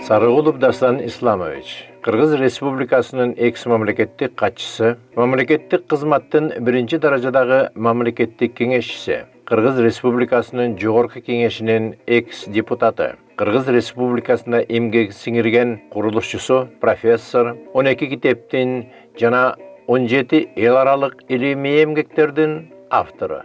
Sarıgulov Dastan Islamovich, Kırgız Respublikasının eks-mamleketlik katçısı, mamleketlik kızmattın birinci derecedagi mamleketlik kengeşçisi, Kırgız Respublikasının Jogorku Kengeşinin eks-deputatı, Kırgız Respublikasında emgek singirgen kuruluşçusu, professor, 12 kiteptin jana 17 el aralık ilimi emgeklerden avtoru.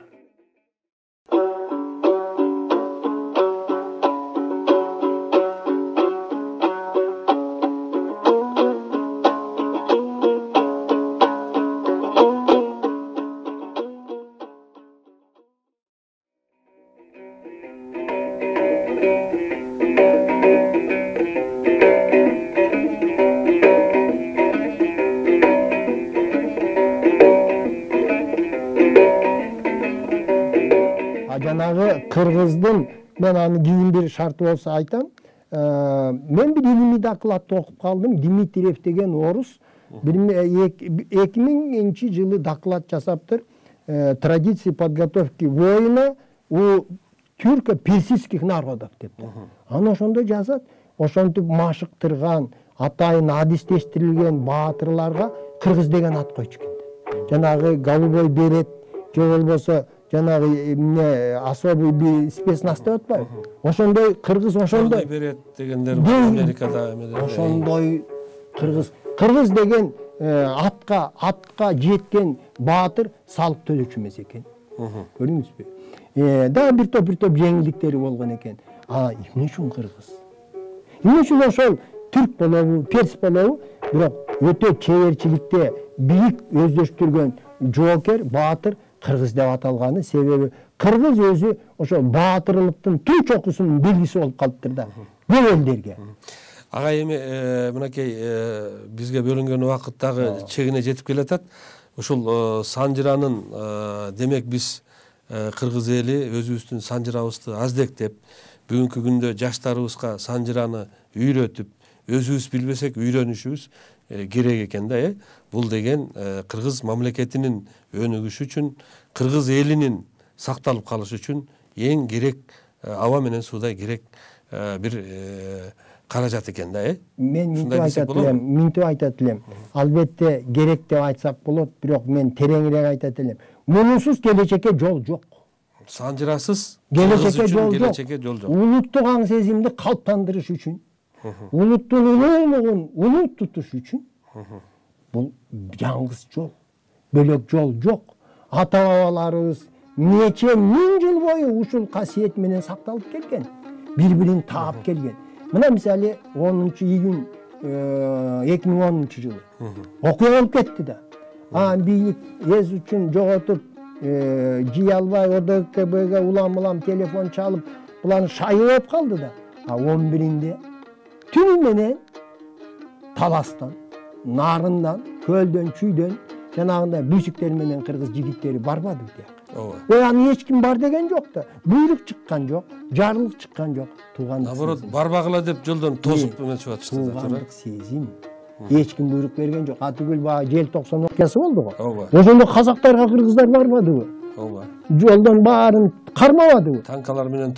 Janagı Kırgızdın, ben anı giyin bir şartı olsa aytam. Men bir ilimi dakılatты okup kaldım. Dimitriyev degen orus 2000 жылы доклад жасаптыр. Традиции подготовки воина у тюрко-персидских народов деп. Аны ошондо жазат. Ошентип машыктырган, атайын адистештирилген баатырларга Кыргыз деген ат койчу экен. Жанагы Голубой берет, же болбосо жанагы эмне особый bir спецназ деп атпайбы? Ошондой Кыргыз ошондой берет дегендер Америкада эмеде. Ошондой Кыргыз деген атка жеткен баатыр салык төлөчү эмес экен. Көрдүңүзбү? Дагы бир топ жеңилдиктери болгон экен. Эмне үчүн Кыргыз? Эмне үчүн ошол түрк болобу, перс болобу, бирок өтө чеберчиликте бийик өздөштүргөн жоокер, баатыр Кыргыз деп аталганы себеби Кыргыз өзү ошо баатырлыктын туу чокусунун белгиси болуп калыптыр да. Бул элдерге. Ага эми мынакей бизге бөлүнгөн убакыттагы чегине жетип келатат. Ушул санжыранын демек биз Кыргыз эли өзүбүздүн санжырабызды аздектеп, бүгүнкү күндө жаштарыбызга санжыраны үйрөтүп, өзүбүз билбесек үйрөнүшүбүз керек экен да, Бул деген Кыргыз мамлекетинин өнүгүшү үчүн, Кыргыз элинин сакталып калышы үчүн эң керек аба менен суудай керек бир каражат экен да, Мен минтип айтат элем. Албетте керек деп айтсак болот, бирок мен тереңирээк айтат элем. Мунусуз келечекке жол жок. Санжырасыз келечекке жол жок. Улуттук аң сезимди калыптандырыш үчүн, улуттун улуулугун улут тутуш үчүн бул жаңгыз жол, бөлөк жол жок. Ата-бабаларыбыз нече миң жыл бою ушул касиет менен сакталып келген, бири-бирин таап келген. Мына мисалы 10 июнь 2010 жылы окуя болуп кетти да. Бийлик эз үчүн жоготуп, жий албай ОДКБга улам телефон чалып, булар шайы болуп калды да. 11-inde түнү менен таластан, нарындан, көлдөн, чүйдөн жанагындай бүйсүктер менен кыргыз жигиттери барбады деп. Аны эч ким бар деген жок да. Буйрук чыккан жок, жарлык чыккан жок. Наоборот, барбагыла деп жолдон тосуп эметип атышты да. Туугандык сезим. Эч ким буйрук берген жок. Атыгүл баа желтоқсан окуясы болду го. Ошондо казактарга кыргыздар барбадыбы? Жолдон баарын кармабадыбы? Танкалар менен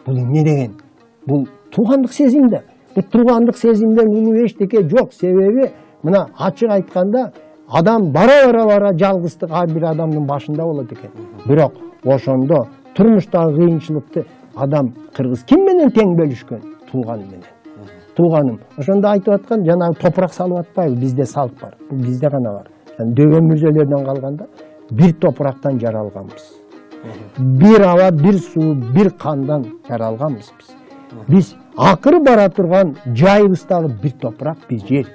Бул эмне деген? Бул туугандык сезим да. Бул туугандык сезимден улуу эчтеке жок. Себеби мына ачык айтканда адам бара жалгыздык ар бир адамдын башында болот экен. Бирок ошондо турмуштагы кыйынчылыкты адам кыргыз ким менен тең бөлүшкөн? Тууганы менен. Тууганым. Ошондо айтып аткан жанагы топурак салып атпайбы? Бизде салт бар. Бул бизде гана бар. Дөгөн мүрзөлөрдөн калганда бир топурактан жаралганбыз. Бир аба, бир суу, бир кандан жаралганбыз биз. Биз акыры бара турган жайыбыздагы бир топурак, бир жер.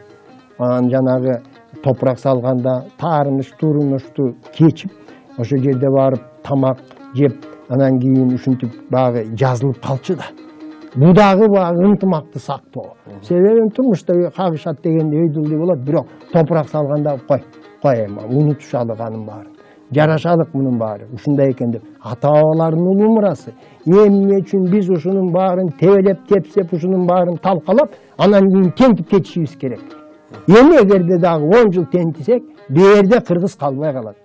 Анан жанагы топурак салганда таарыныш, турунушту кечип, ошо жерде барып тамак жеп, анан кийин ушинтип багы жазылып калчу да. Бу дагы ынтымакты сактоо. Себеби турмушта кагышат дегенде өйдүлдү болот, бирок топурак салганда кой, унутушалык анын баарын. Жарашалык мунун баары. Ушундай экен деп ата-бабалардын улуу мурасы. Эмне үчүн биз ушунун баарын тебелеп, тепсеп, ушунун баарын талкалап, анан кийин тентип кетишибиз керек. Эми эгерде дагы 10 жыл тентисек, берде кыргыз калбай калат.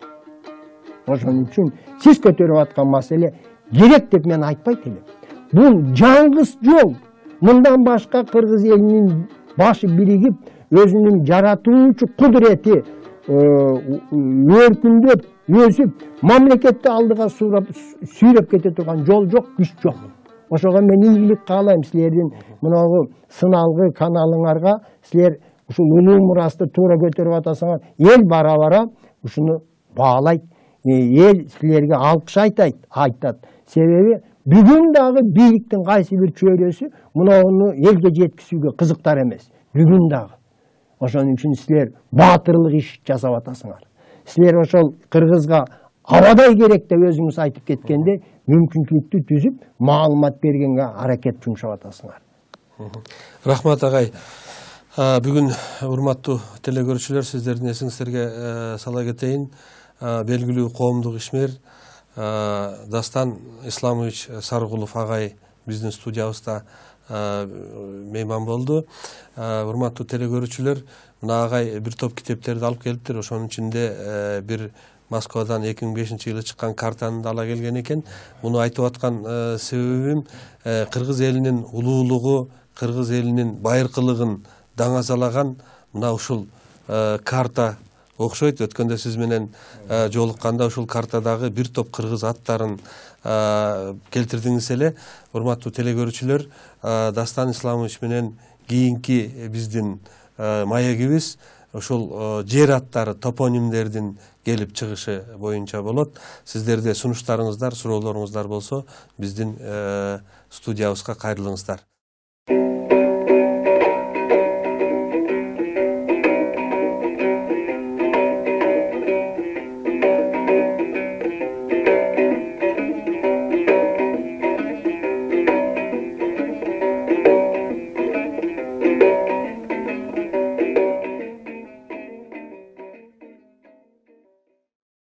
Ошон үчүн сиз көтөрүп аткан маселе керек деп мен айтпайт элем. Бул жаңгыз жол. Мындан башка кыргыз элинин башы биригип, өзүнүн жаратуучу кудурети өркүндөп, өсүп, мамлекетти алдыга сүйрөп кете турган жол жок, күч жок. Ошого мен ийгилик каалайм силердин мынагу сыналгы каналыңарга. Силер ушул улуу мурасты туура көтөрүп атасыңар. Эл бара-бара ушуну баалайт. Эл силерге алкыш айтат. Себеби бүгүн дагы бийликтин кайсы бир чөйрөсү мунуну элге жеткизүүгө кызыктар эмес. Бүгүн дагы. Ошон үчүн силер баатырлык иш жасап атасыңар. Силер ошол кыргызга абадай керек деп өзүңүз айтып кеткенде мүмкүнчүлүктү түзүп, маалымат бергенге аракет жумшап атасыңар. Рахмат агай. Бүгүн урматтуу телекөрүүчүлөр, сиздердин эсиңиздерге сала кетейин. Белгилүү коомдук ишмер Дастан Исламович Саргулов агай биздин студиябызда мейман болду. Урматтуу телекөрүүчүлөр, мына агай бир топ китептерди алып келиптир. Ошонун ичинде бир Москвадан 2005-жылы чыккан картаны да ала келген экен. Муну айтып аткан себебим кыргыз элинин улуулугу, кыргыз элинин байыркылыгын даңазалаган мына ушул карта окшойт. Өткөндө сиз менен жолукканда ушул картадагы бир топ кыргыз аттарын келтирдиңиз эле. Урматтуу телекөрүүчүлөр, Дастан Исламович менен кийинки биздин маегибиз ушул жер аттары, топонимдердин келип чыгышы боюнча болот. Сиздерде сунуштарыңыздар, суроолоруңуздар болсо биздин студиябызга кайрылыңыздар.